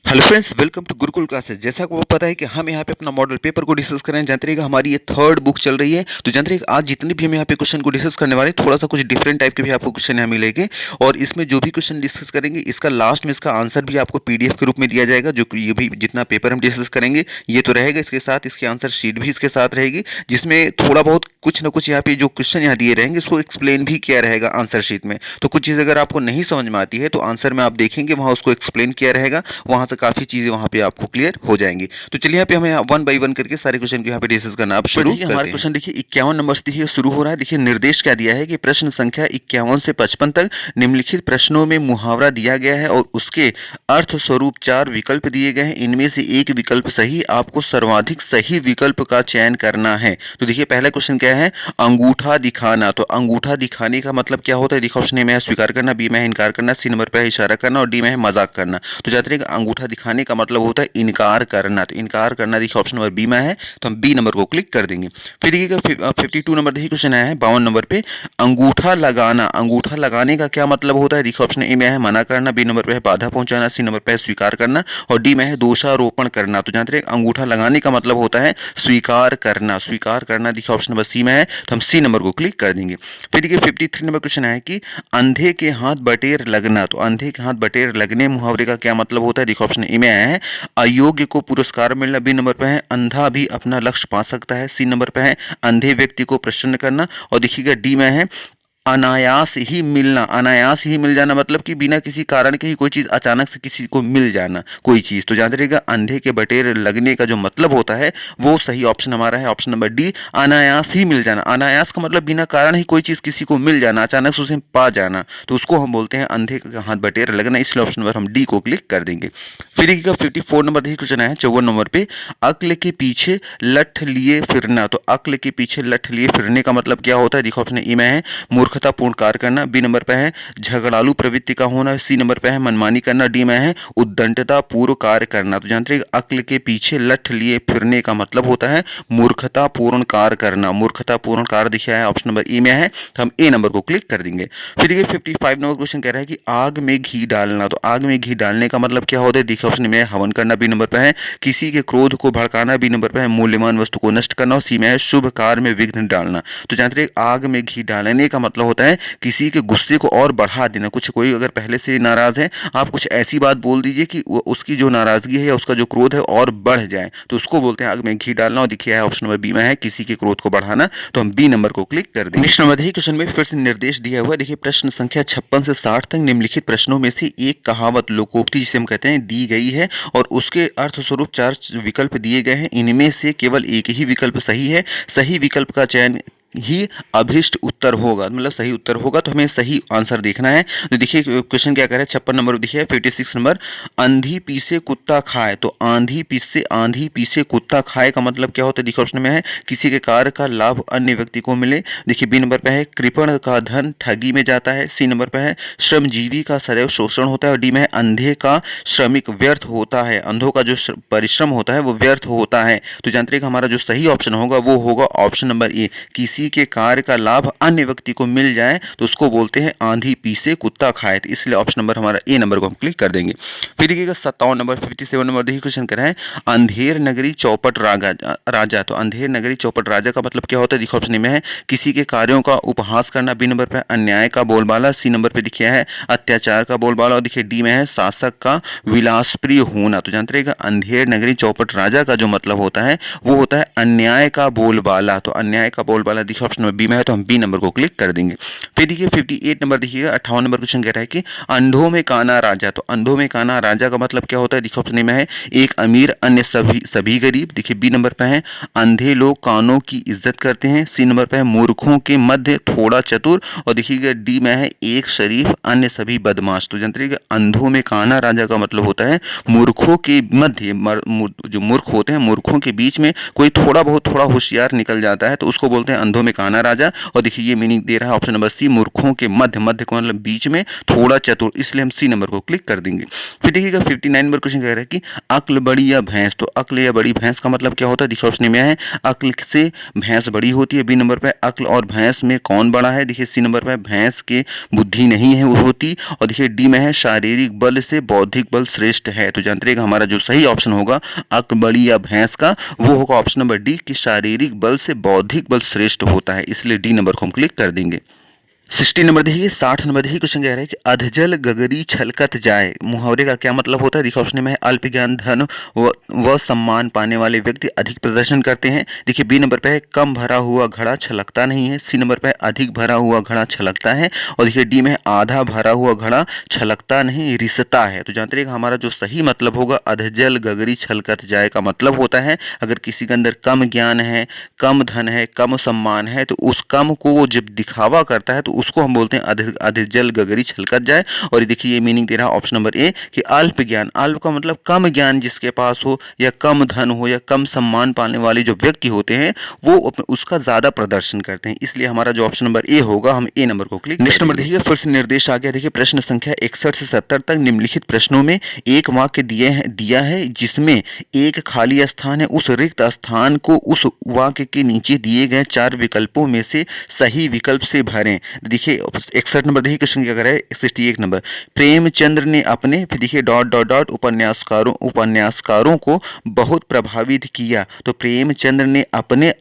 Hello friends, welcome to Gurukul classes. जैसा आपको पता है कि हम यहाँ पे अपना मॉडल पेपर को डिस्कस कर रहे हैं। जानते रहिएगा हमारी ये थर्ड बुक चल रही है। तो जानते रहिएगा आज जितने भी हम यहाँ पे क्वेश्चन को डिस्कस करने वाले हैं, थोड़ा सा कुछ डिफरेंट टाइप के भी आपको क्वेश्चन यहाँ मिलेंगे। और इसमें जो भी क्वेश्चन डिस्कस करेंगे, इसका लास्ट में इसका आंसर भी आपको पीडीएफ के रूप में दिया जाएगा। जो कि ये भी जितना पेपर हम डिस्कस करेंगे ये तो रहेगा, इसके साथ इसकी आंसर शीट भी इसके साथ रहेगी, जिसमें थोड़ा बहुत कुछ ना कुछ यहाँ पे जो क्वेश्चन यहाँ दिए रहेंगे उसको एक्सप्लेन भी किया रहेगा आंसर शीट में। तो कुछ चीज़ अगर आपको नहीं समझ में आती है तो आंसर में आप देखेंगे वहाँ उसको एक्सप्लेन किया रहेगा, वहाँ से काफ़ी चीज़ें वहाँ पे आपको क्लियर हो जाएंगी। तो चलिए यहाँ पे हमें वन बाय वन करके सारे क्वेश्चन को यहाँ पे डिस्कस करना आप शुरू करते हैं। हमारा क्वेश्चन देखिए 51 नंबर से देखिए शुरू हो रहा है। देखिए निर्देश क्या दिया है कि प्रश्न संख्या 51 से 55 तक निम्नलिखित प्रश्नों में मुहावरा दिया गया है और उसके अर्थ स्वरूप 4 विकल्प दिए गए हैं। इनमें से एक विकल्प सही, आपको सर्वाधिक सही विकल्प का चयन करना है। तो देखिए पहला क्वेश्चन क्या है, अंगूठा दिखाना। तो अंगूठा दिखाने का मतलब क्या होता है? देखो ऑप्शन ए में है स्वीकार करना, बी में है इनकार करना, सी नंबर पे है इशारा करना और डी में है मजाक करना। तो जानते हैं अंगूठा दिखाने का मतलब होता है इनकार करना। तो इनकार करना देखिए ऑप्शन नंबर बी में है, तो हम बी नंबर को क्लिक कर देंगे। फिर देखिएगा 52 नंबर देखिए क्वेश्चन आया है 52 नंबर पे, अंगूठा लगाना। अंगूठा लगाने का क्या मतलब होता है? देखिए ऑप्शन ए में है मना करना, बी नंबर पे है बाधा पहुंचाना, सी नंबर पे है स्वीकार करना और डी में है दोषारोपण करना। तो जानते हैं अंगूठा लगाने का मतलब होता है स्वीकार करना। स्वीकार करना देखिए ऑप्शन नंबर सी में है, तो हम सी नंबर को क्लिक कर देंगे। फिर देखिए 53 नंबर क्वेश्चन है कि अंधे के हाथ बटेर लगना। तो अंधे के हाथ बटेर लगने मुहावरे का क्या मतलब होता है? देखिए ऑप्शन ए में आया है अयोग्य को पुरस्कार मिलना, बी नंबर पे है अंधा भी अपना लक्ष्य पा सकता है, सी नंबर पे है अंधे व्यक्ति को प्रसन्न करना और देखिएगा डी में है अनायास ही मिलना। अनायास ही मिल जाना मतलब कि बिना किसी कारण के ही कोई चीज अचानक से किसी को मिल जाना कोई चीज। तो जानते रहिएगा अंधे के बटेर लगने का जो मतलब होता है वो सही ऑप्शन हमारा है ऑप्शन नंबर डी, अनायास ही मिल जाना। अनायास का मतलब बिना कारण ही कोई चीज किसी को मिल जाना, अचानक से उसे पा जाना, तो उसको हम बोलते हैं अंधे के हाथ बटेर लगना। इसलिए ऑप्शन नंबर हम डी को क्लिक कर देंगे। फिर देखिएगा 54 नंबर देखिए क्वेश्चन है 54 नंबर पे, अक्ल के पीछे लठ लिए फिरना। तो अक्ल के पीछे लठ लिए फिरने का मतलब क्या होता है? देखो ऑप्शन ए में है मूर्खतापूर्ण कार्य करना, बी नंबर पे है झगड़ालू प्रवृत्ति का होना, सी नंबर पे है मनमानी करना, डी में है उद्दंडता पूर्व कार्य करना। तो जानते हैं अक्ल के पीछे लठ लिए फिरने का मतलब होता है मूर्खतापूर्ण कार्य करना। मूर्खतापूर्ण कार्य दिखा है ऑप्शन नंबर ई में है, तो हम ए नंबर को क्लिक कर देंगे। फिर देखिए 55 नंबर क्वेश्चन कह रहा है कि आग में घी डालना। तो आग में घी डालने का मतलब क्या होता है? देखिए ऑप्शन में हवन करना, बी नंबर पे है किसी के क्रोध को भड़काना, बी नंबर पे है मूल्यवान वस्तु को नष्ट करना और सी में है शुभ कार्य में विघ्न डालना। तो जानते हैं आग में घी डालने का मतलब होता है किसी के गुस्से को और बढ़ा देना। कुछ कोई अगर पहले से नाराज है, आप कुछ ऐसी बात बोल दीजिए कि उसकी जो नाराजगी है या उसका जो क्रोध है और बढ़ जाए, तो उसको बोलते हैं आग में घी डालना। और देखिए है ऑप्शन नंबर बी में है किसी के क्रोध को बढ़ाना, तो हम बी नंबर को क्लिक कर देंगे। नेक्स्ट नंबर देखिए क्वेश्चन में फिर से निर्देश दिया हुआ है। देखिए प्रश्न संख्या 56 से 60 तक निम्नलिखित प्रश्नों में से एक कहावत लोकोक्ति जिसे हम कहते हैं दी गई है और उसके अर्थ स्वरूप 4 विकल्प दिए गए हैं। इनमें से केवल एक ही विकल्प सही है। सही विकल्प का चयन ही अभिष्ट उत्तर होगा, मतलब सही उत्तर होगा। तो हमें सही आंसर देखना है। तो देखिए क्वेश्चन क्या कह रहा है 56 नंबर देखिए 56 नंबर, आंधी पीसे कुत्ता खाए। तो आंधी पीसे कुत्ता खाए का मतलब क्या होता है? देखिए ऑप्शन में है किसी के कार्य का लाभ अन्य व्यक्ति को मिले, देखिए बी नंबर पे है कृपण का धन ठगी में जाता है, सी नंबर पे है श्रमजीवी का सदैव शोषण होता है और डी में है अंधे का श्रमिक व्यर्थ होता है। अंधों का जो परिश्रम होता है वो व्यर्थ होता है। तो जानते हैं कि हमारा जो सही ऑप्शन होगा वो होगा ऑप्शन नंबर ए, किसी के कार्य का लाभ अन्य व्यक्ति को मिल जाए तो उसको बोलते हैं आंधी पीसे कुत्ता खाए। तो इसलिए ऑप्शन नंबर हमारा ए नंबर को हम क्लिक कर देंगे। फिर देखिएगा 57 नंबर 57 नंबर देखिए क्वेश्चन कर रहा है अंधेर नगरी चौपट राजा। तो अंधेर नगरी चौपट राजा का मतलब क्या होता है? देखो ऑप्शन में है किसी के कार्यों का उपहास करना, बी नंबर पे अन्याय का बोलबाला, सी नंबर पे देखिए है अत्याचार का बोलबाला और देखिए डी में है शासक का विलासप्रिय होना। तो जानते रहिएगा अंधेर नगरी चौपट राजा का जो मतलब होता है वो होता है अन्याय का बोलबाला। तो अन्याय का बोलबाला देखिए ऑप्शन नंबर बी में है, तो हम बी नंबर को क्लिक कर देंगे। फिर देखिए 58 नंबर देखिएगा 58 नंबर क्वेश्चन कह रहा है कि अंधों में काना राजा। तो अंधों में काना राजा का मतलब क्या होता है? देखिए ऑप्शन में है एक अमीर अन्य सभी गरीब, देखिए बी नंबर पे है अंधे लोग कानों की इज्जत करते हैं, सी नंबर पे है मूर्खों के मध्य थोड़ा चतुर और देखिएगा डी में है एक शरीफ अन्य सभी बदमाश। तो जानते हैं अंधों में काना राजा का मतलब होता है मूर्खों के मध्य, जो मूर्ख होते हैं मूर्खों के बीच में कोई थोड़ा बहुत थोड़ा होशियार निकल जाता है तो उसको बोलते हैं अंधों युद्धों में कान्हा राजा। और देखिए ये मीनिंग दे रहा है ऑप्शन नंबर सी, मूर्खों के मध्य, मध्य को मतलब बीच में, थोड़ा चतुर, इसलिए हम सी नंबर को क्लिक कर देंगे। फिर देखिएगा 59 नंबर क्वेश्चन कह रहा है कि अक्ल बड़ी या भैंस। तो अक्ल या बड़ी भैंस का मतलब क्या होता है? देखिए ऑप्शन में है अक्ल से भैंस बड़ी होती है। बी नंबर पे अक्ल और भैंस में कौन बड़ा है? देखिए सी नंबर पे भैंस के बुद्धि नहीं है वो होती। और देखिए डी में है शारीरिक बल से बौद्धिक बल श्रेष्ठ है। तो जानते रहिएगा हमारा जो सही ऑप्शन होगा अक्ल बड़ी या भैंस का, वो होगा ऑप्शन नंबर डी कि शारीरिक बल से बौद्धिक बल श्रेष्ठ होता है, इसलिए डी नंबर को हम क्लिक कर देंगे। 60 नंबर देखिए, 60 नंबर देखिए क्वेश्चन कह रहा है कि अधजल गगरी छलकत जाए, मुहावरे का क्या मतलब होता है? देखिए ऑप्शन में है अल्प ज्ञान धन व सम्मान पाने वाले व्यक्ति अधिक प्रदर्शन करते हैं। देखिए बी नंबर पे है कम भरा हुआ घड़ा छलकता नहीं है। सी नंबर पे है अधिक भरा हुआ घड़ा छलकता है। और देखिए डी में है आधा भरा हुआ घड़ा छलकता नहीं रिसता है। तो जानते रहिएगा हमारा जो सही मतलब होगा अधजल गगरी छलकत जाए का मतलब होता है अगर किसी के अंदर कम ज्ञान है, कम धन है, कम सम्मान है, तो उस कम को वो जब दिखावा करता है तो उसको हम बोलते हैं अधजल गगरी छलकत जाए। और ये देखिए ये मीनिंग दे रहा है ऑप्शन नंबर ए कि अल्प ज्ञान, अल्प का मतलब कम ज्ञान जिसके पास हो, या कम धन हो, या कम सम्मान पाने वाले जो व्यक्ति होते हैं वो उसका ज्यादा प्रदर्शन करते हैं, इसलिए हमारा जो ऑप्शन नंबर ए होगा हम ए नंबर को क्लिक। नेक्स्ट नंबर देखिए फिर से निर्देश आ गया। देखिए प्रश्न संख्या 61 से 70 तक निम्नलिखित प्रश्नों में एक वाक्य दिया है जिसमें एक खाली स्थान है, उस रिक्त स्थान को उस वाक्य के नीचे दिए गए 4 विकल्पों में से सही विकल्प से भरें। देखिए 61 नंबर देखिए क्वेश्चन क्या कर रहा है। 61 नंबर, प्रेमचंद्र ने अपने, फिर देखिए डॉट डॉट डॉट उपन्यासकारों को बहुत प्रभावित किया। तो प्रेमचंद्र ने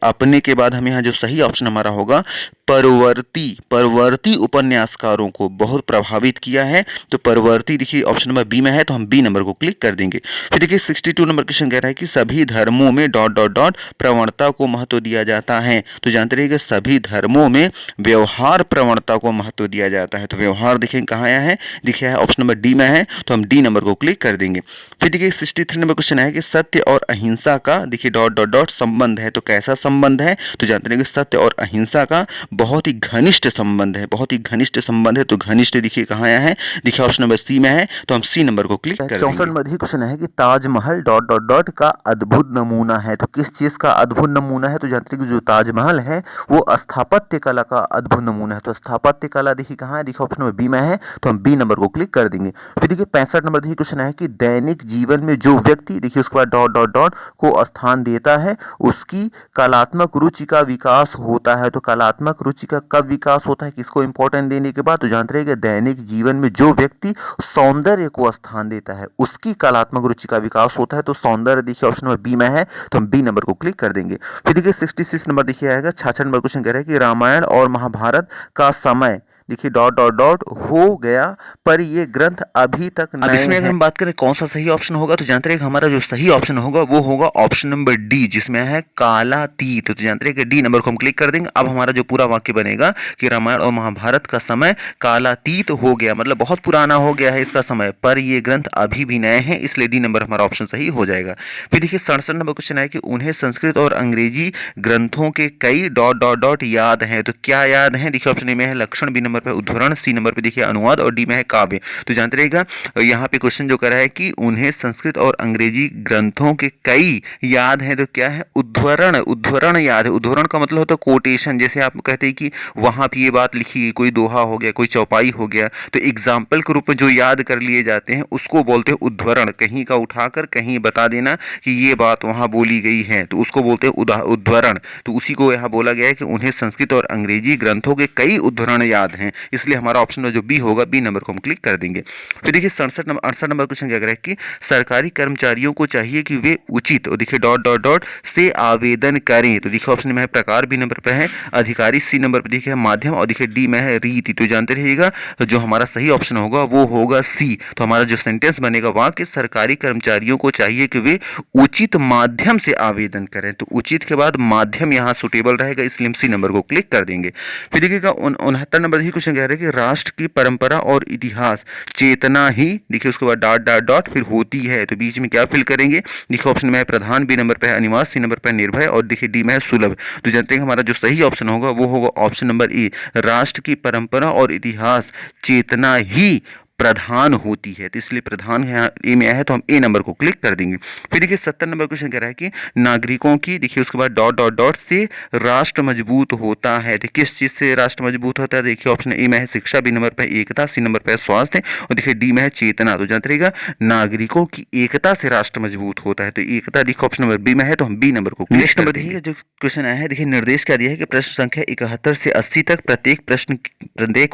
अपने के बाद हमें यहाँ जो सही ऑप्शन हमारा होगा परवर्ती उपन्यासकारों को बहुत प्रभावित किया है। तो परवर्ती देखिए ऑप्शन नंबर बी में है, तो हम बी नंबर को क्लिक कर देंगे। फिर देखिए 62 नंबर क्वेश्चन कह रहा है कि सभी धर्मों में डॉट डॉट डॉट प्रवणता को महत्व दिया जाता है। तो जानते रहिएगा सभी धर्मों में व्यवहार प्रवणता को महत्व दिया जाता है। तो व्यवहार देखिए कहाँ आया है? देखिए है ऑप्शन नंबर डी में है, तो हम डी नंबर को क्लिक कर देंगे। फिर देखिए 63 नंबर क्वेश्चन है कि सत्य और अहिंसा का देखिए डॉट डॉट डॉट संबंध है। तो कैसा संबंध है? तो जानते रहिएगा सत्य और अहिंसा का बहुत ही घनिष्ठ संबंध है, बहुत ही घनिष्ठ संबंध है। तो घनिष्ठ देखिए कहाँ आया है? देखिए ऑप्शन नंबर सी में है, तो हम सी नंबर को क्लिक कर देंगे। 64 नंबर देखिए क्वेश्चन है कि ताजमहल डॉट डॉट डॉट का अद्भुत नमूना है। तो किस चीज का अद्भुत नमूना है? तो जानते हैं कि जो ताजमहल है वो स्थापत्य कला का अद्भुत नमूना है। तो स्थापत्य कला देखिए कहाँ है? देखिए ऑप्शन नंबर बी में है, तो हम बी नंबर को क्लिक कर देंगे। फिर देखिए 65 नंबर देखिए क्वेश्चन है कि दैनिक जीवन में जो व्यक्ति देखिए उसके बाद डॉट डॉट डॉट को स्थान देता है उसकी कलात्मक रुचि का विकास होता है। तो कलात्मक रुचि का कब विकास होता है? किसको इंपॉर्टेंट देने के बाद? तो जानते रहिए दैनिक जीवन में जो व्यक्ति सौंदर्य को स्थान देता है उसकी कलात्मक रुचि का विकास होता है। तो सौंदर्य देखिए ऑप्शन नंबर बी में है, तो हम बी नंबर को क्लिक कर देंगे। फिर देखिए 66 नंबर देखिए आएगा। 66 नंबर क्वेश्चन कह रहा है कि रामायण और महाभारत का समय देखिए डॉट डॉट डॉट हो गया पर ये ग्रंथ अभी तक नए हैं। इसमें अगर हम बात करें कौन सा सही ऑप्शन होगा, तो जानते रहिए हमारा जो सही ऑप्शन होगा वो होगा ऑप्शन नंबर डी जिसमें है कालातीत। तो जानते रहिए कि डी नंबर को हम क्लिक कर देंगे। अब हमारा जो पूरा वाक्य बनेगा कि रामायण और महाभारत का समय कालातीत हो गया, मतलब बहुत पुराना हो गया है इसका समय, पर ये ग्रंथ अभी भी नए हैं, इसलिए डी नंबर हमारा ऑप्शन सही हो जाएगा। फिर देखिए 67 नंबर क्वेश्चन है कि उन्हें संस्कृत और अंग्रेजी ग्रंथों के कई डॉट डॉट डॉट याद हैं। तो क्या याद है? देखिए ऑप्शन ए में है लक्षण, बी नंबर पे उद्धरण, सी नंबर पे देखिए अनुवाद, और डी में है काव्य। तो जानते रहिएगा यहाँ पे क्वेश्चन जो करा है कि उन्हें संस्कृत और अंग्रेजी ग्रंथों के कई याद हैं। तो क्या है? उद्धरण, उद्धरण याद है। उद्धरण का मतलब होता है कोटेशन, जैसे आप कहते हैं कि वहां पे ये बात लिखी है, कोई दोहा हो गया, कोई चौपाई हो गया, तो एग्जाम्पल के रूप में जो याद कर लिए जाते हैं उसको बोलते हैं उद्धरण। कहीं का उठाकर कहीं बता देना कि ये बात वहां बोली गई है, तो उसको बोलते हैं उद्धरण। तो उसी को यहाँ बोला गया है कि उन्हें संस्कृत और अंग्रेजी ग्रंथों के कई उद्धरण याद हैं, इसलिए हमारा ऑप्शन जो बी होगा, बी नंबर को हम क्लिक कर देंगे। फिर देखिए 68 नंबर क्वेश्चन क्या कह रहा है कि सरकारी कर्मचारियों को चाहिए कि वे उचित, और देखिए डॉट डॉट डॉट से आवेदन करें। तो देखिए ऑप्शन में है प्रकार, बी नंबर पे है अधिकारी, सी नंबर पे देखिए माध्यम, और देखिए डी में है रीति। तो जानते रहिएगा जो हमारा सही ऑप्शन होगा वो होगा सी। तो हमारा जो सेंटेंस बनेगा वाक्य सरकारी कर्मचारियों को चाहिए कि वे उचित माध्यम से आवेदन करें। तो उचित के बाद माध्यम यहाँ सुटेबल रहेगा, इसलिए हम सी नंबर को क्लिक कर देंगे। फिर देखिएगा 69 नंबर देखिए क्वेश्चन कह रहे हैं कि राष्ट्र की परंपरा और इतिहास चेतना ही, देखिए उसके बाद डॉट डॉट डॉट फिर होती है। तो बीच में क्या फिल करेंगे? देखिए ऑप्शन में है प्रधान, बी नंबर पे है अनिवार्य, सी नंबर पे निर्भय, और देखिए डी में है सुलभ। तो जानते हैं हमारा जो सही ऑप्शन होगा वो होगा ऑप्शन नंबर ए, राष्ट्र की परंपरा और इतिहास चेतना ही प्रधान होती है, तो इसलिए प्रधान है ए में आया है तो हम ए नंबर को क्लिक कर देंगे। फिर देखिए 70 नंबर क्वेश्चन कह रहा है कि नागरिकों की, देखिए उसके बाद डॉट डॉट डॉट से राष्ट्र मजबूत होता है। तो किस चीज से राष्ट्र मजबूत होता है? देखिए ऑप्शन ए में है शिक्षा, बी नंबर पे एकता, सी नंबर पे स्वास्थ्य और देखिए डी में है चेतना। तो जानते रहिएगा नागरिकों की एकता से राष्ट्र मजबूत होता है, तो एकता देखिए ऑप्शन नंबर बी में है तो हम बी नंबर को। नेक्स्ट नंबर देखिए जो क्वेश्चन आया है, देखिए निर्देश क्या दिया है कि प्रश्न संख्या 71 से 80 तक प्रत्येक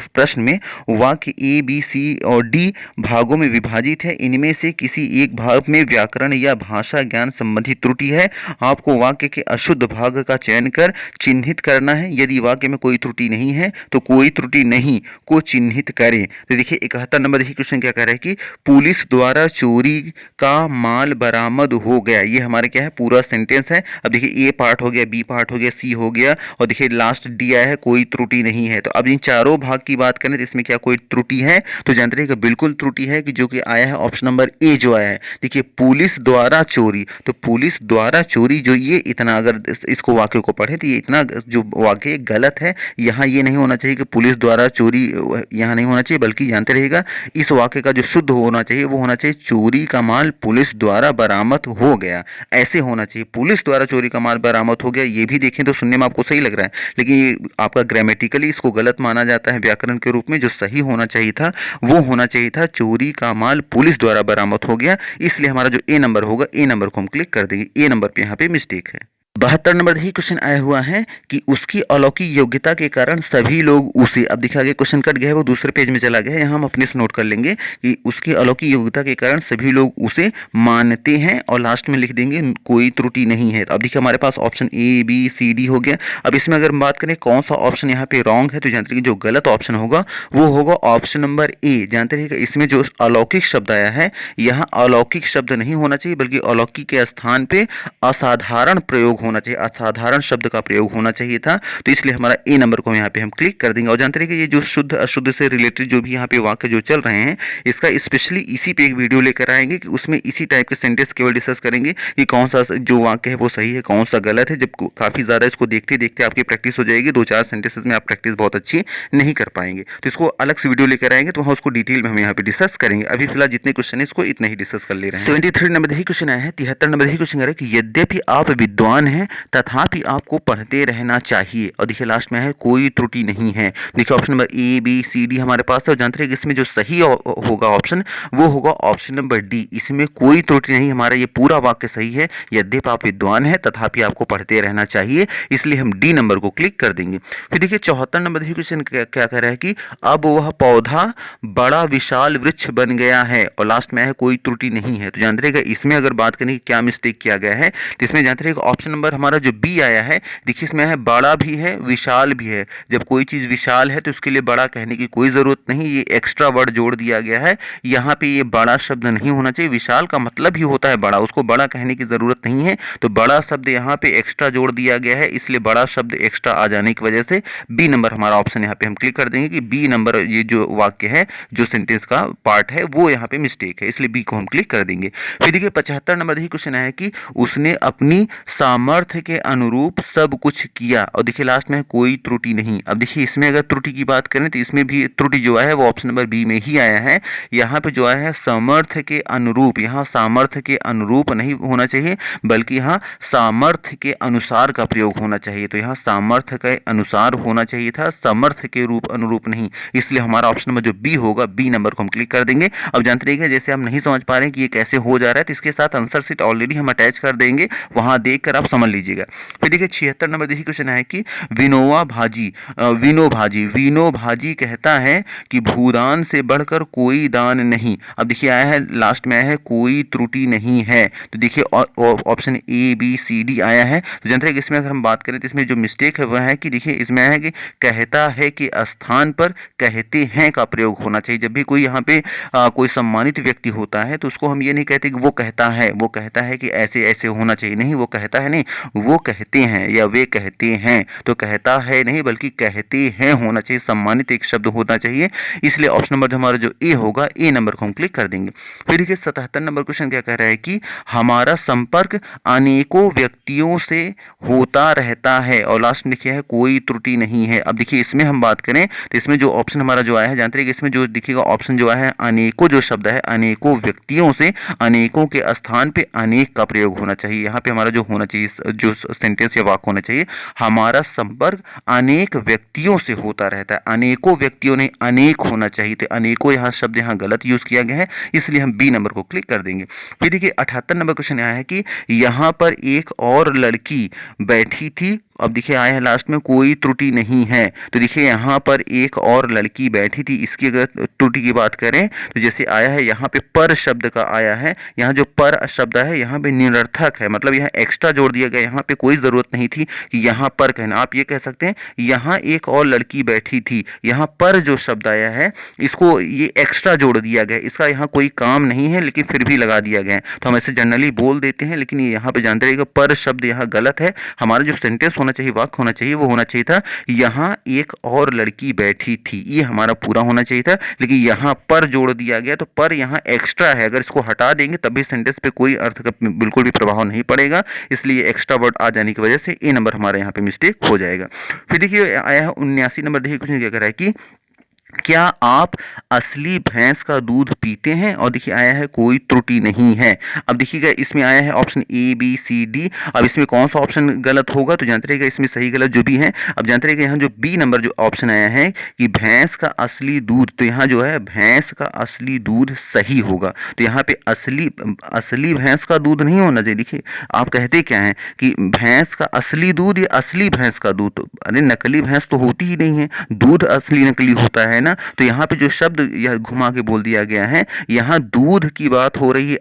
प्रश्न में वाक्य ए बी सी और डी भागों में विभाजित है। इनमें से किसी एक भाग में व्याकरण या भाषा ज्ञान संबंधी त्रुटि है। आपको वाक्य के अशुद्ध भाग का चयन कर चिन्हित करना है। यदि वाक्य में कोई त्रुटि नहीं है तो कोई त्रुटि नहीं को चिन्हित करें। तो देखिए 71 नंबर देखिए क्वेश्चन क्या कह रहा है कि पुलिस द्वारा चोरी का माल बरामद हो गया। ये हमारे क्या है पूरा सेंटेंस है। अब देखिए ए पार्ट हो गया, बी पार्ट हो गया, सी हो गया और देखिए लास्ट डी आया है कोई त्रुटि नहीं है। तो अब इन चारों भाग की बात करें तो इसमें क्या कोई त्रुटि है? तो जानते रहिएगा बिल्कुल त्रुटि है कि जो कि आया है ऑप्शन नंबर ए जो आया है। देखिए पुलिस द्वारा चोरी, तो पुलिस द्वारा चोरी जो ये इतना अगर इसको वाक्य को पढ़े तो ये इतना जो वाक्य गलत है। यहाँ ये नहीं होना चाहिए कि पुलिस द्वारा चोरी, यहाँ नहीं होना चाहिए, बल्कि जानते रहिएगा इस वाक्य का जो शुद्ध होना चाहिए वो होना चाहिए चोरी का माल पुलिस द्वारा बरामद हो गया, ऐसे होना चाहिए। पुलिस द्वारा चोरी का माल बरामद हो गया ये भी देखें तो सुनने में आपको सही लग रहा है, लेकिन ये आपका ग्रामेटिकली इसको गलत माना जाता है व्याकरण के रूप में। जो सही होना चाहिए था वो होना चाहिए था चोरी का माल पुलिस द्वारा बरामद हो गया। इसलिए हमारा जो ए नंबर होगा ए नंबर को हम क्लिक कर देंगे। ए नंबर पे यहाँ पे मिस्टेक है। 72 नंबर ही क्वेश्चन आया हुआ है कि उसकी अलौकिक योग्यता के कारण सभी लोग उसे, अब देखा गया क्वेश्चन कट गया है वो दूसरे पेज में चला गया है, यहाँ हम अपने से नोट कर लेंगे कि उसकी अलौकिक योग्यता के कारण सभी लोग उसे मानते हैं और लास्ट में लिख देंगे कोई त्रुटि नहीं है। तो अब देखिए हमारे पास option A B C D हो गया। अब इसमें अगर हम बात करें कौन सा ऑप्शन यहाँ पे रॉन्ग है तो जानते रहिए जो गलत ऑप्शन होगा वो होगा ऑप्शन नंबर ए। जानते रहिएगा इसमें जो अलौकिक शब्द आया है यहाँ अलौकिक शब्द नहीं होना चाहिए बल्कि अलौकिक के स्थान पे असाधारण प्रयोग होना चाहिए, असाधारण शब्द का प्रयोग होना चाहिए था। तो इसलिए हमारा ए नंबर को यहाँ पे हम क्लिक कर देंगे। और जानते रहिए कि ये जो शुद्ध अशुद्ध से रिलेटेड जो भी यहाँ पे वाक्य जो चल रहे हैं इसका स्पेशली इसी पे एक वीडियो लेकर आएंगे कि उसमें इसी टाइप के सेंटेंस केवल डिस्कस करेंगे कि कौन सा जो वाक्य है वो सही है कौन सा गलत है। जब काफी ज्यादा इसको देखते देखते आपकी प्रैक्टिस हो जाएगी, 2-4 सेंटेंसेस में आप प्रैक्टिस बहुत अच्छी नहीं कर पाएंगे, तो इसको अलग से वीडियो लेकर आएंगे तो वहाँ उसको डिटेल में हम यहाँ पे डिस्कस करेंगे। अभी फिलहाल जितने क्वेश्चन है इसको इतना ही डिस्कस कर ले रहे हैं। 73 नंबर ही क्वेश्चन आया है। 73 नंबर ही क्वेश्चन है कि यद्यपि आप विद्वान हैं तथापि आपको पढ़ते रहना चाहिए। और देखिए लास्ट में है कोई त्रुटि नहीं है। देखिए option number A B C D हमारे पास है और जानते हैं कि इसमें जो सही होगा ऑप्शन वो होगा ऑप्शन नंबर डी। इसमें कोई त्रुटि नहीं, हमारा ये पूरा वाक्य सही है। यद्यपि आप विद्वान हैं तथापि आपको पढ़ते रहना चाहिए, इसलिए हम डी नंबर को क्लिक कर देंगे। फिर देखिए 74 नंबर देखिए क्वेश्चन क्या कह रहा है कि अब वह पौधा बड़ा विशाल वृक्ष बन गया है और लास्ट में है कोई त्रुटि नहीं है। तो जानते रहिएगा इसमें अगर बात करें कि क्या मिस्टेक किया गया है तो इसमें जानते रहिएगा ऑप्शन नंबर हमारा जो बी आया है, देखिए इसमें है बड़ा भी है विशाल भी है। जब कोई चीज विशाल है तो उसके लिए बड़ा कहने की कोई जरूरत नहीं, ये एक्स्ट्रा वर्ड जोड़ दिया गया है। यहाँ पे ये बड़ा शब्द नहीं होना चाहिए, विशाल का मतलब ही होता है बड़ा, उसको बड़ा कहने की जरूरत नहीं है। तो बड़ा शब्द यहाँ पे एक्स्ट्रा जोड़ दिया गया है, इसलिए बड़ा शब्द एक्स्ट्रा आ जाने की वजह से बी नंबर हमारा ऑप्शन यहाँ पे हम क्लिक कर देंगे कि बी नंबर ये जो वाक्य है जो सेंटेंस का पार्ट है वो यहाँ पे मिस्टेक है, इसलिए बी को हम क्लिक कर देंगे। फिर देखिए 75 नंबर ही क्वेश्चन है कि उसने अपनी सामर्थ्य के अनुरूप सब कुछ किया और देखिए लास्ट में कोई त्रुटि नहीं। अब देखिए इसमें अगर त्रुटि की बात करें तो इसमें भी त्रुटि जो है वो ऑप्शन नंबर बी में ही आया है। यहाँ पे जो आया है सामर्थ्य के अनुरूप, यहाँ सामर्थ्य के अनुरूप नहीं होना चाहिए बल्कि यहाँ सामर्थ्य के अनुसार का प्रयोग होना चाहिए। तो यहाँ सामर्थ्य के अनुसार होना चाहिए था, सामर्थ्य के रूप अनुरूप नहीं, इसलिए हमारा ऑप्शन नंबर जो बी होगा बी नंबर को हम क्लिक कर देंगे। अब जानते रहिएगा जैसे हम नहीं समझ पा रहे हैं कि ये कैसे हो जा रहा है तो इसके साथ आंसर शीट ऑलरेडी हम अटैच कर देंगे, वहां देखकर आप समझ लीजिएगा। फिर देखिए 76 नंबर देखिए क्वेश्चन है कि विनो भाजी कहता है कि भूदान से बढ़कर कोई दान नहीं। अब देखिए आया है लास्ट में आया है कोई त्रुटि नहीं है। तो देखिए option A B C D आया है। तो जानते हैं कि इसमें अगर हम बात करें तो इसमें जो मिस्टेक है वह है कि देखिए इसमें है कि कहता है कि स्थान पर कहते हैं का प्रयोग होना चाहिए। जब भी कोई यहाँ पे कोई सम्मानित व्यक्ति होता है तो उसको हम ये नहीं कहते कि वो कहता है कि ऐसे ऐसे होना चाहिए, नहीं वो कहता है नहीं, वो कहते हैं या वे कहते हैं, तो कहता है नहीं बल्कि कहते हैं होना चाहिए, सम्मानित एक शब्द होना चाहिए। इसलिए ऑप्शन नंबर जो हमारा जो ए होगा, ए नंबर को हम क्लिक कर देंगे। फिर देखिए 77 नंबर क्वेश्चन क्या कह रहा है कि हमारा संपर्क अनेकों व्यक्तियों से होता रहता है, और लास्ट में लिखा है कोई त्रुटि नहीं है। अब देखिए इसमें हम बात करें तो इसमें जो ऑप्शन हमारा जो आया है, जानते हैं कि इसमें जो दिखेगा ऑप्शन जो आया है अनेकों, जो शब्द है अनेकों व्यक्तियों से, अनेकों के स्थान पे अनेक का प्रयोग होना चाहिए। यहाँ पे हमारा जो होना चाहिए, जो सेंटेंस या वाक्य होना चाहिए, हमारा संपर्क अनेक व्यक्तियों से होता रहता है। अनेकों व्यक्तियों ने अनेक होना चाहिए, तो अनेकों यहाँ शब्द यहाँ गलत यूज किया गया है, इसलिए हम बी नंबर को क्लिक कर देंगे। फिर देखिए 78 नंबर क्वेश्चन आया है कि यहाँ पर एक और लड़की बैठी थी। अब देखिए आया है लास्ट में कोई त्रुटि नहीं है, तो देखिए यहाँ पर एक और लड़की बैठी थी, इसकी अगर त्रुटि की बात करें तो जैसे आया है यहाँ पे पर शब्द का आया है, यहाँ जो पर शब्द है यहाँ पे निरर्थक है, मतलब यहाँ एक्स्ट्रा जोड़ दिया गया, यहाँ पे कोई जरूरत नहीं थी कि यहाँ पर कहना। आप ये कह सकते हैं यहाँ एक और लड़की बैठी थी, यहाँ पर जो शब्द आया है इसको ये एक्स्ट्रा जोड़ दिया गया, इसका यहाँ कोई काम नहीं है लेकिन फिर भी लगा दिया गया है, तो हम ऐसे जनरली बोल देते हैं, लेकिन ये यहाँ पे जानते रहिएगा पर शब्द यहाँ गलत है। हमारा जो सेंटेंस होना चाहिए, वाक्य होना चाहिए, वो होना चाहिए था यहाँ एक और लड़की बैठी थी, ये हमारा पूरा होना चाहिए था, लेकिन यहाँ पर जोड़ दिया गया, तो पर यहाँ एक्स्ट्रा है, अगर इसको हटा देंगे तब भी सेंटेंस पे कोई अर्थ का बिल्कुल भी प्रभाव नहीं पड़ेगा, इसलिए एक्स्ट्रा वर्ड आ जाने की वजह से ए नंबर हमारे यहाँ पे मिस्टेक हो जाएगा। फिर देखिए आया है 79 नंबर, देखिए कुछ नहीं क्या कर रहा है कि क्या आप असली भैंस का दूध पीते हैं, और देखिए आया है कोई त्रुटि नहीं है। अब देखिएगा इसमें आया है option A B C D, अब इसमें कौन सा ऑप्शन गलत होगा, तो जानते रहिएगा इसमें सही गलत जो भी है। अब जानते रहिएगा यहाँ जो बी नंबर जो ऑप्शन आया है कि भैंस का असली दूध, तो यहाँ जो है भैंस का असली दूध सही होगा, तो यहाँ पे असली भैंस का दूध नहीं होना चाहिए। देखिए आप कहते क्या है कि भैंस का असली दूध या असली भैंस का दूध, अरे नकली भैंस तो होती ही नहीं है, दूध असली नकली होता है ना, तो यहाँ पे जो शब्द यह घुमा के बोल दिया गया है, यहाँ दूध की बात हो रही है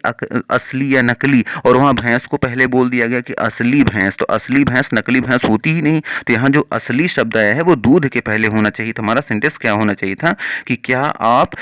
असली या नकली, और वहां भैंस को पहले बोल दिया गया कि असली भैंस, तो असली भैंस नकली भैंस होती ही नहीं, तो यहाँ जो असली शब्द आया है वो दूध के पहले होना चाहिए। तो हमारा सेंटेंस क्या होना चाहिए था कि क्या आप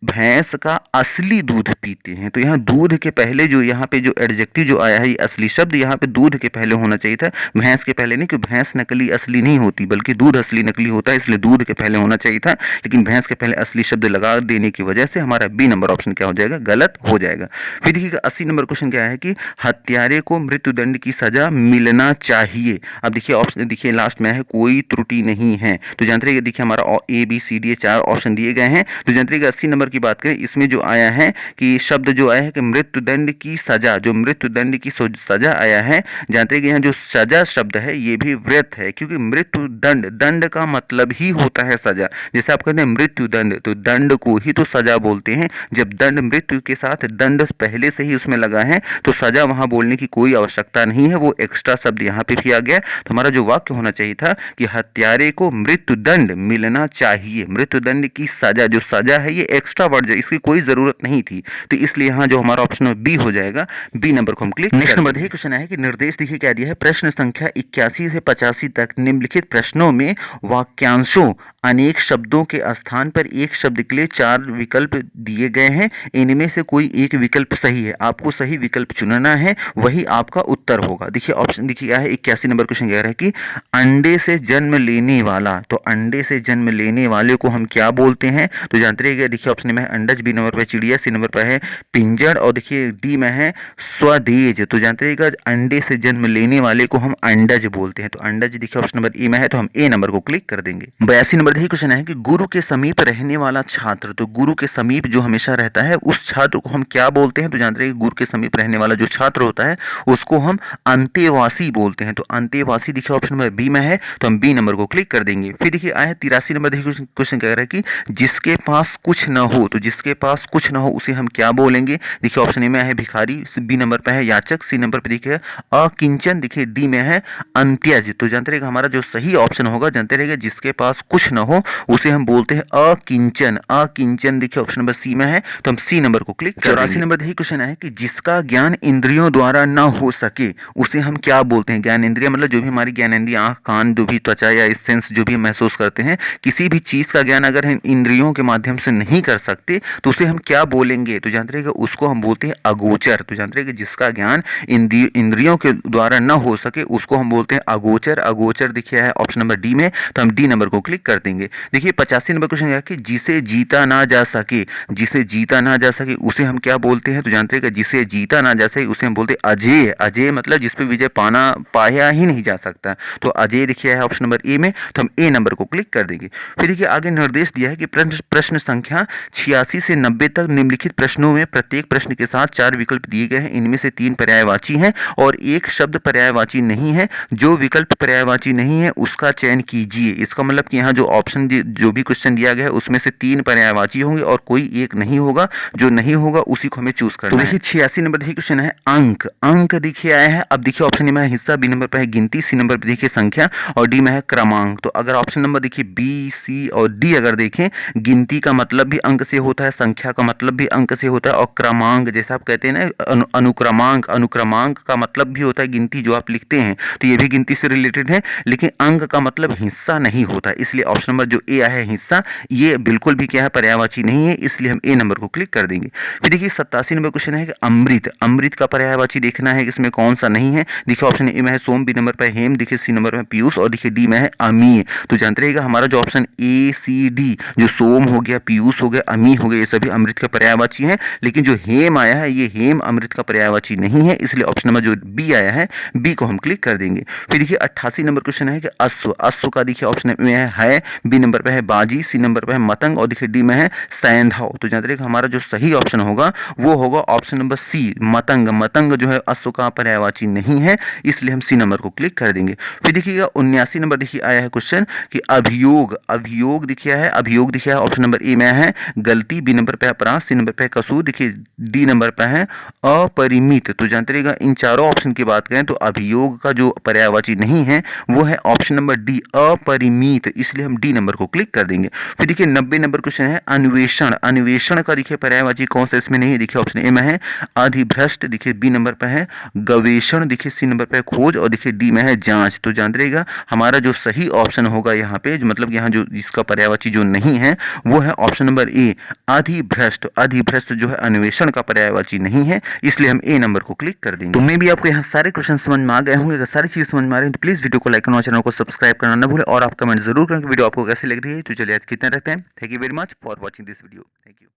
भैंस का असली दूध पीते हैं, तो यहाँ दूध के पहले जो यहाँ पे जो एडजेक्टिव जो आया है, ये असली शब्द यहाँ पे दूध के पहले होना चाहिए था, भैंस के पहले नहीं, क्योंकि भैंस नकली असली नहीं होती बल्कि दूध असली नकली होता है, इसलिए दूध के पहले होना चाहिए था, लेकिन भैंस के पहले असली शब्द लगा देने की वजह से हमारा बी नंबर ऑप्शन क्या हो जाएगा, गलत हो जाएगा। फिर देखिएगा 80 नंबर क्वेश्चन क्या है कि हत्यारे को मृत्युदंड की सजा मिलना चाहिए। अब देखिए ऑप्शन, देखिए लास्ट में है कोई त्रुटि नहीं है, तो जानते रहिएगा देखिए हमारा A B C D 4 option दिए गए हैं, तो जानते रहिएगा 80 नंबर की बात करें, इसमें जो आया है कि शब्द जो आया है कि मृत्युदंड की सजा, जो मृत्युदंड की सजा आया है, जानते रहिएगा यहाँ जो सजा शब्द है ये भी वृत्त है, क्योंकि मृत्युदंड, दंड का मतलब ही होता है सजा, जैसे आप कहते हैं मृत्युदंड, तो दंड को ही तो सजा बोलते हैं, जब दंड मृत्यु के साथ दंड पहले से ही उसमें लगा है तो सजा वहां बोलने की कोई आवश्यकता नहीं है, वो एक्स्ट्रा शब्द यहाँ पे किया गया। तो हमारा जो वाक्य होना चाहिए था कि हत्यारे को मृत्युदंड मिलना चाहिए, मृत्युदंड की सजा, जो सजा है ये एक्स्ट्रा वर्ड है, इसकी कोई जरूरत नहीं थी, तो इसलिए यहाँ जो हमारा ऑप्शन बी हो जाएगा, बी नंबर को हम क्लिक। नेक्स्ट नंबर देखिए क्वेश्चन है कि निर्देश देखिए क्या दिया है, प्रश्न संख्या 81 से 85 तक निम्नलिखित प्रश्नों में वाक्यांशों अनेक शब्दों के स्थान पर एक शब्द के लिए 4 विकल्प दिए गए हैं, इनमें से कोई एक विकल्प सही है, आपको सही विकल्प चुनना है, वही आपका उत्तर होगा। देखिए ऑप्शन देखिए क्या है, 81 नंबर क्वेश्चन कह रहा है कि अंडे से जन्म लेने वाला, तो अंडे से जन्म लेने वाले को हम क्या बोलते हैं, तो जानते रहिएगा देखिए ऑप्शन में है अंडज, बी नंबर पर चिड़िया, सी नंबर पर है पिंजड़, और देखिए डी में है स्वदेज, तो जानते रहिएगा अंडे से जन्म लेने वाले को हम अंडज बोलते हैं, तो अंडज देखिए ऑप्शन नंबर ए में है, तो हम ए नंबर को क्लिक कर देंगे। 82 नंबर देखिए क्वेश्चन है कि गुरु के समीप रहने वाला छात्र, तो गुरु के समीप जो हमेशा रहता है उस छात्र को हम क्या बोलते हैं, तो जानते हैं गुरु के समीप रहने वाला जो छात्र होता है उसको हम अंतेवासी बोलते हैं, तो अंतेवासी देखिए ऑप्शन नंबर बी में है, तो हम बी नंबर को क्लिक कर देंगे। फिर देखिए आया 83 नंबर देखिए क्वेश्चन कह रहा है कि जिसके पास कुछ न हो, तो जिसके पास कुछ न हो उसे हम क्या बोलेंगे, देखिए ऑप्शन ए में है भिखारी, बी नंबर पर है याचक, सी नंबर पर देखिए अकिंचन, देखिए डी में है अंत्यज, तो जानते रहेगा हमारा जो सही ऑप्शन होगा, जानते रहेगा जिसके पास कुछ न हो उसे हम बोलते हैं अकिंचन, अकिंचन देखिए ऑप्शन नंबर सी में है, तो हम सी नंबर को क्लिक। 84 नंबर देखिए क्वेश्चन है कि जिसका ज्ञान इंद्रियों द्वारा न हो सके उसे हम क्या बोलते हैं। ज्ञान इंद्रिय मतलब जो भी हमारी ज्ञान इंद्रिय आंख कान जो भी त्वचा या सेंस जो भी महसूस करते हैं, किसी भी चीज का ज्ञान अगर हम इंद्रियों के माध्यम से नहीं कर सकते तो उसे हम क्या बोलेंगे, तो जानते रहिएगा उसको हम बोलते हैं अगोचर। तो जानते रहिएगा जिसका ज्ञान इंद्रियों के द्वारा न हो सके उसको हम बोलते हैं अगोचर। अगोचर देखिए है ऑप्शन नंबर डी में, तो हम डी नंबर को क्लिक कर देंगे। देखिए 85 नंबर क्वेश्चन है कि जिसे जीता ना जा सके, जिसे जीता ना जा सके उसे हम क्या बोलते हैं, तो जानते हैं कि जिसे जीता ना जा सके उसे हम बोलते हैं अजेय। अजेय मतलब जिस पे विजय पाया ही नहीं जा सकता, तो अजेय देखिए है ऑप्शन नंबर ए में, तो हम ए नंबर को क्लिक कर देंगे। फिर देखिए आगे निर्देश दिया है कि प्रश्न संख्या 86 से 90 तक निम्नलिखित प्रश्नों में प्रत्येक प्रश्न के साथ 4 विकल्प दिए गए हैं, इनमें से 3 पर्यायवाची हैं और एक शब्द पर्यायवाची नहीं है। जो विकल्प पर्यायवाची नहीं है उसका चयन कीजिए। इसका मतलब कि यहाँ जो ऑप्शन जो भी क्वेश्चन दिया गया है उसमें से 3 पर्यायवाची होंगे और कोई एक नहीं होगा, जो नहीं होगा उसी को हमें चूज करना है। तो देखिए 86 नंबर देखिए क्वेश्चन है अंक, अंक देखिए आया है। अब देखिए ऑप्शन में है हिस्सा, बी नंबर पर है गिनती, सी नंबर पर देखिए संख्या और डी में है क्रमांक। तो अगर ऑप्शन नंबर देखिए बी सी और डी अगर देखें, गिनती का मतलब भी अंक से होता है, संख्या का मतलब भी अंक से होता है और क्रमांक जैसा आप कहते हैं ना अनुक्रमांक, अनुक्रमांक का मतलब भी होता है गिनती जो आप लिखते हैं, तो ये भी गिनती से रिलेटेड है। लेकिन अंक का मतलब हिस्सा नहीं होता, इसलिए ऑप्शन नंबर जो ए आया है हिस्सा, ये बिल्कुल भी क्या है पर्यायवाची नहीं है, इसलिए हम ए नंबर को क्लिक कर देंगे। फिर देखिए 87 नंबर क्वेश्चन है कि अमृत, अमृत का पर्यायवाची देखना है कि इसमें कौन सा नहीं है। देखिए ऑप्शन ए में है सोम, बी नंबर पर हेम, देखिए सी नंबर में पीयूष और देखिए डी में है अमीय। तो जानते रहिएगा हमारा जो ऑप्शन ए सी डी, जो सोम हो गया, पीयूष हो गया, अमी हो गया, ये सभी अमृत का पर्यायवाची हैं। लेकिन जो हेम आया है ये हेम अमृत का पर्यायवाची नहीं है, इसलिए ऑप्शन नंबर जो बी आया है बी को हम क्लिक कर देंगे। फिर देखिए 88 नंबर क्वेश्चन है कि अश्व, अश्व का देखिए ऑप्शन में है बी नंबर पे है बाजी, सी नंबर पे है मतंग और देखिए डी में है सैंधव। तो जानते रहिएगा हमारा जो सही ऑप्शन होगा वो होगा ऑप्शन नंबर सी मतंग। मतंग जो है अश्व का पर्यायवाची नहीं है, इसलिए हम सी नंबर को क्लिक कर देंगे। फिर देखिएगा 79 नंबर देखिए आया है क्वेश्चन कि अभियोग, अभियोग देखिए है, अभियोग देखिए ऑप्शन नंबर ए में है गलती, बी नंबर पे है अपराध, सी नंबर पे है कसूर, देखिए डी नंबर पे है अपरिमित। तो जानते रहिएगा इन चारों ऑप्शन की बात करें तो अभियोग का जो पर्यायवाची नहीं है वो है ऑप्शन नंबर डी अपरिमित, इसलिए हम डी नंबर को क्लिक कर देंगे। फिर देखिए 90 नंबर क्वेश्चन है अन्वेषण, अन्वेषण का देखिए पर्यायवाची कौन सा इसमें नहीं है, देखिए ऑप्शन ए में है अधिभ्रष्ट, देखिए बी नंबर पे है गवेषण, देखिए सी नंबर पे है खोज और देखिए डी में है जांच। तो जानते रहिएगा हमारा जो सही ऑप्शन होगा यहाँ पे मतलब यहाँ जो इसका पर्यायवाची जो नहीं है वो है ऑप्शन नंबर ए अधिभ्रष्ट। अधिभ्रष्ट जो है अन्वेषण का पर्यायवाची नहीं है, इसलिए हम ए नंबर को क्लिक कर देंगे। तो मे भी आपको यहाँ सारे क्वेश्चन समझ में आ गए होंगे। अगर सारी चीज समझ में आ रही है तो प्लीज वीडियो को लाइक करना, चैनल को सब्सक्राइब करना न भूलें और आप कमेंट जरूर करें कि वीडियो आपको कैसे लग रही है। तो चलिए आज कितना रखते हैं। Thank you very much for watching this video. Thank you.